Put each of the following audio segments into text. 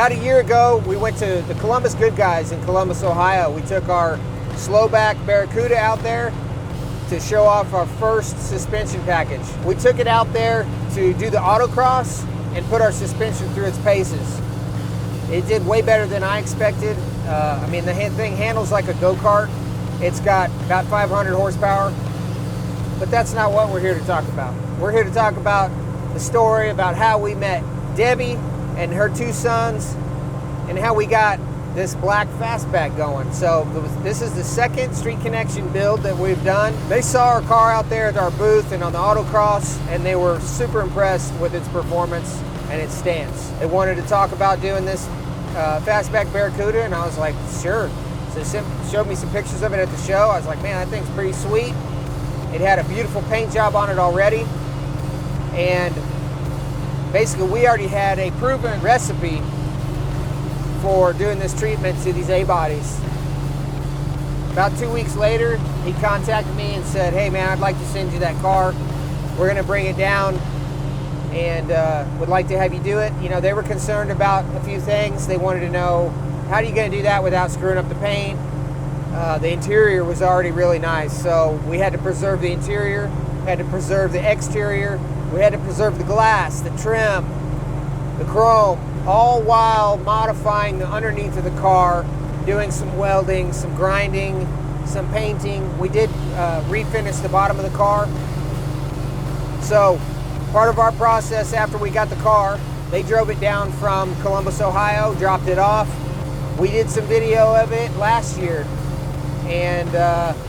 About a year ago, we went to the Columbus Good Guys in Columbus, Ohio. We took our slowback Barracuda out there to show off our first suspension package. We took it out there to do the autocross and put our suspension through its paces. It did way better than I expected. I mean, the thing handles like a go-kart. It's got about 500 horsepower, but that's not what we're here to talk about. We're here to talk about the story about how we met Debbie and her two sons and how we got this black fastback going. So this is the second Street Connection build that we've done. They saw our car out there at our booth and on the autocross, and they were super impressed with its performance and its stance. They wanted to talk about doing this fastback Barracuda, and I was like, sure. So they showed me some pictures of it at the show. I was like, man, that thing's pretty sweet. It had a beautiful paint job on it already, and basically we already had a proven recipe for doing this treatment to these A-bodies. About 2 weeks later, he contacted me and said, hey man, I'd like to send you that car. We're gonna bring it down and would like to have you do it. You know, they were concerned about a few things. They wanted to know, how are you gonna do that without screwing up the paint? The interior was already really nice, so we had to preserve the interior, had to preserve the exterior, we had to preserve the glass, the trim, the chrome, all while modifying the underneath of the car, doing some welding, some grinding, some painting. We did refinish the bottom of the car. So part of our process after we got the car, they drove it down from Columbus, Ohio, dropped it off. We did some video of it last year, and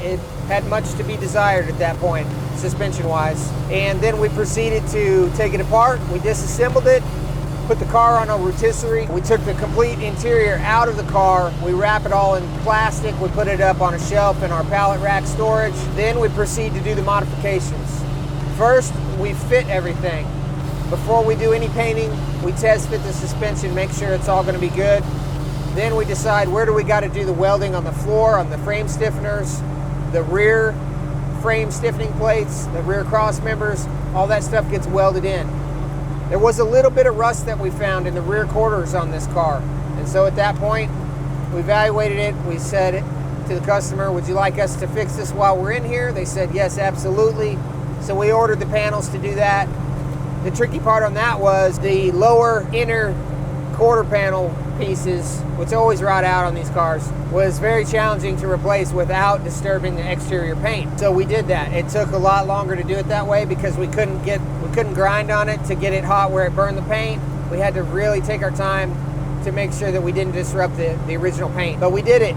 it had much to be desired at that point, suspension-wise. And then we proceeded to take it apart. We disassembled it, put the car on a rotisserie. We took the complete interior out of the car. We wrap it all in plastic. We put it up on a shelf in our pallet rack storage. Then we proceed to do the modifications. First, we fit everything. Before we do any painting, we test fit the suspension, make sure it's all gonna be good. Then we decide where do we gotta do the welding on the floor, on the frame stiffeners, the rear frame stiffening plates, the rear cross members, all that stuff gets welded in. There was a little bit of rust that we found in the rear quarters on this car. And so at that point, we evaluated it. We said to the customer, would you like us to fix this while we're in here? They said, yes, absolutely. So we ordered the panels to do that. The tricky part on that was the lower inner quarter panel pieces, which always rot out on these cars, was very challenging to replace without disturbing the exterior paint. So we did that. It took a lot longer to do it that way because we couldn't grind on it to get it hot where it burned the paint. We had to really take our time to make sure that we didn't disrupt the original paint. But we did it,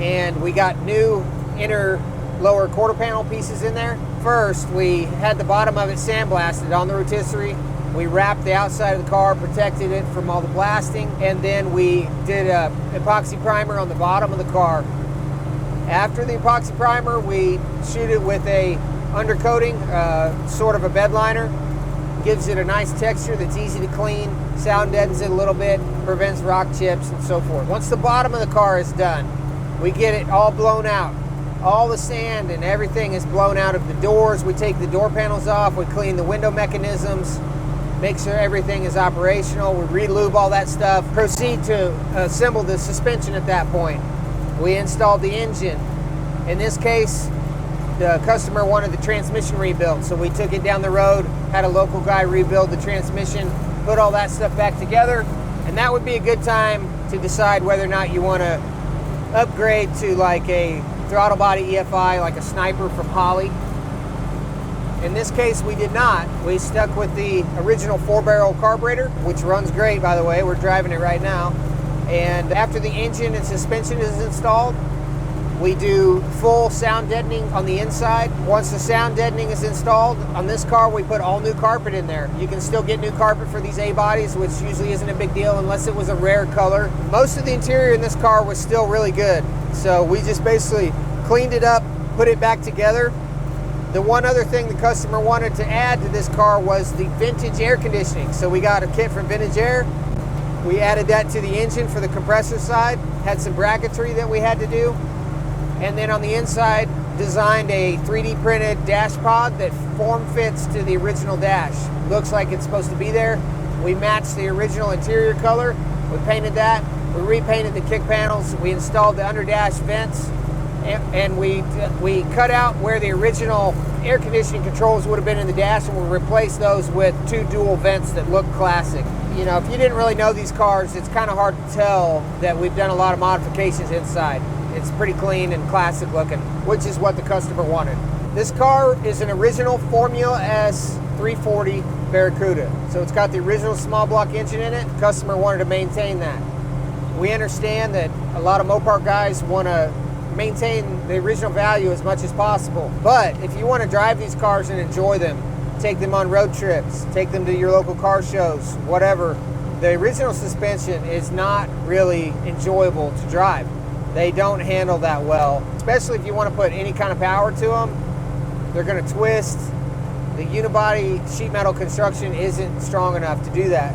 and we got new inner lower quarter panel pieces in there. First, we had the bottom of it sandblasted on the rotisserie. We wrapped the outside of the car, protected it from all the blasting, and then we did a epoxy primer on the bottom of the car. After the epoxy primer, we shoot it with a undercoating, sort of a bed liner. Gives it a nice texture that's easy to clean, sound deadens it a little bit, prevents rock chips and so forth. Once the bottom of the car is done, we get it all blown out. All the sand and everything is blown out of the doors. We take the door panels off, we clean the window mechanisms, make sure everything is operational. We re-lube all that stuff. Proceed to assemble the suspension at that point. We installed the engine. In this case, the customer wanted the transmission rebuilt, so we took it down the road, had a local guy rebuild the transmission, put all that stuff back together, and that would be a good time to decide whether or not you want to upgrade to like a throttle body EFI, like a Sniper from Holley. In this case, we did not. We stuck with the original 4-barrel carburetor, which runs great, by the way. We're driving it right now. And after the engine and suspension is installed, we do full sound deadening on the inside. Once the sound deadening is installed, on this car we put all new carpet in there. You can still get new carpet for these A-bodies, which usually isn't a big deal unless it was a rare color. Most of the interior in this car was still really good. So we just basically cleaned it up, put it back together. The one other thing the customer wanted to add to this car was the vintage air conditioning. So we got a kit from Vintage Air. We added that to the engine for the compressor side, had some bracketry that we had to do. And then on the inside, designed a 3D printed dash pod that form fits to the original dash. Looks like it's supposed to be there. We matched the original interior color We painted that. We repainted the kick panels. We installed the underdash vents, and we cut out where the original air conditioning controls would have been in the dash, and we replaced those with 2 dual vents that look classic. You know, if you didn't really know these cars, it's kind of hard to tell that we've done a lot of modifications inside. It's pretty clean and classic looking, which is what the customer wanted. This car is an original Formula S 340 Barracuda. So it's got the original small block engine in it. The customer wanted to maintain that. We understand that a lot of Mopar guys want to maintain the original value as much as possible. But if you want to drive these cars and enjoy them, take them on road trips, take them to your local car shows, whatever, the original suspension is not really enjoyable to drive. They don't handle that well, especially if you want to put any kind of power to them. They're going to twist. The unibody sheet metal construction isn't strong enough to do that.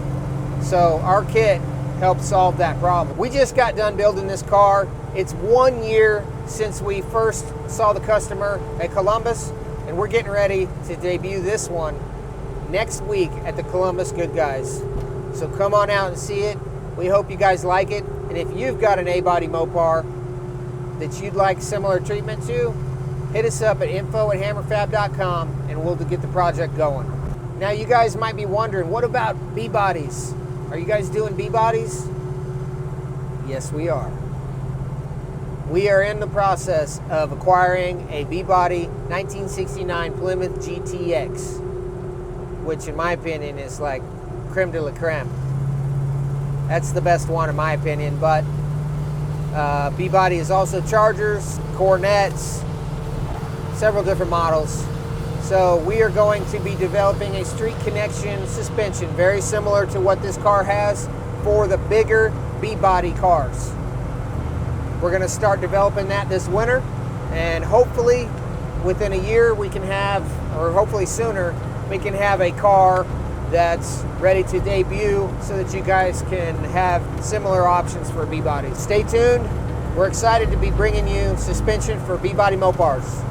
So our kit helps solve that problem. We just got done building this car. It's 1 year since we first saw the customer at Columbus, and we're getting ready to debut this one next week at the Columbus Good Guys. So come on out and see it. We hope you guys like it. And if you've got an A-body Mopar that you'd like similar treatment to, hit us up at info@hammerfab.com and we'll get the project going. Now you guys might be wondering, what about B-bodies? Are you guys doing B-bodies? Yes, we are. We are in the process of acquiring a B-body 1969 Plymouth GTX, which in my opinion is like creme de la creme. That's the best one in my opinion, but B-body is also Chargers, Cornettes, several different models. So we are going to be developing a street connection suspension, very similar to what this car has for the bigger B-body cars. We're going to start developing that this winter, and hopefully within a year we can have, or hopefully sooner, we can have a car that's ready to debut so that you guys can have similar options for B-bodies. Stay tuned. We're excited to be bringing you suspension for B-body Mopars.